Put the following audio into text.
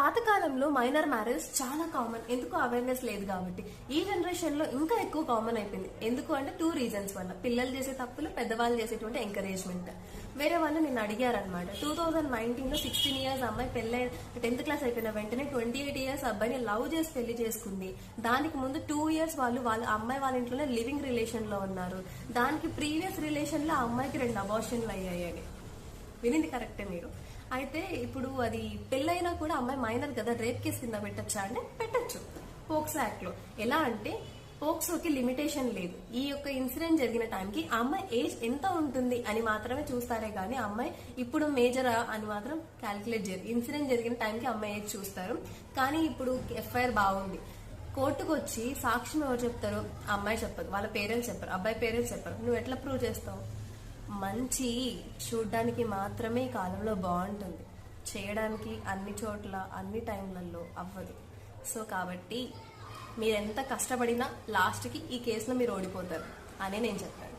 పాతకాలంలో minor marriage చాలా common. ఎందుకు అవేర్నెస్ లేదు కాబట్టి. ఈ జనరేషన్ లో ఇంకా ఎక్కువ కామన్ అయిపోయింది. ఎందుకు అంటే 2 రీజన్స్ వల్ల. పిల్లలు చేసే తప్పులు, పెద్దవాళ్ళు చేసేటువంటి ఎంకరేజ్మెంట్. వేరే వాళ్ళు నిన్ను అడిగారనమాట. 2019 లో 16 ఇయర్స్ అమ్మాయి పెళ్ళై 10th క్లాస్ అయిపోయిన వెంటనే 28 ఇయర్స్ అబ్బాయిని లవ్ చేసి పెళ్లి చేసుకుంది. దానికి ముందు 2 ఇయర్స్ వాళ్ళ అమ్మాయి వాళ్ళ ఇంట్లోనే లివింగ్ రిలేషన్ లో ఉన్నారు. దానికి ప్రీవియస్ రిలేషన్ లో ఆ అమ్మాయికి 2 అబార్షన్లు అయ్యాయని. వినింది కరెక్టే మీరు. అయితే ఇప్పుడు అది పెళ్ళైనా కూడా అమ్మాయి మైనర్ కదా, రేప్ కేసు కింద పెట్టచ్చా అంటే పెట్టచ్చు పోక్సో యాక్ట్ లో. ఎలా అంటే పోక్సోకి లిమిటేషన్ లేదు. ఈ యొక్క ఇన్సిడెంట్ జరిగిన టైంకి ఆ అమ్మాయి ఏజ్ ఎంత ఉంటుంది అని మాత్రమే చూస్తారే కానీ అమ్మాయి ఇప్పుడు మేజరా అని మాత్రం క్యాలిక్యులేట్ చేయరు. ఇన్సిడెంట్ జరిగిన టైంకి అమ్మాయి ఏజ్ చూస్తారు. కానీ ఇప్పుడు ఎఫ్ఐఆర్ బాగుంది. కోర్టుకు వచ్చి సాక్ష్యం ఎవరు చెప్తారు? అమ్మాయి చెప్పదు, వాళ్ళ పేరెంట్స్ చెప్పరు, అబ్బాయి పేరెంట్స్ చెప్పరు. నువ్వు ఎట్లా ప్రూవ్ చేస్తావు? మంచి చూడ్డానికి మాత్రమే ఈ కాలంలో బాగుంటుంది, చేయడానికి అన్ని చోట్ల అన్ని టైంలలో అవ్వదు. సో కాబట్టి మీరెంత కష్టపడినా లాస్ట్కి ఈ కేసులో మీరు ఓడిపోతారు అనే నేను చెప్పాను.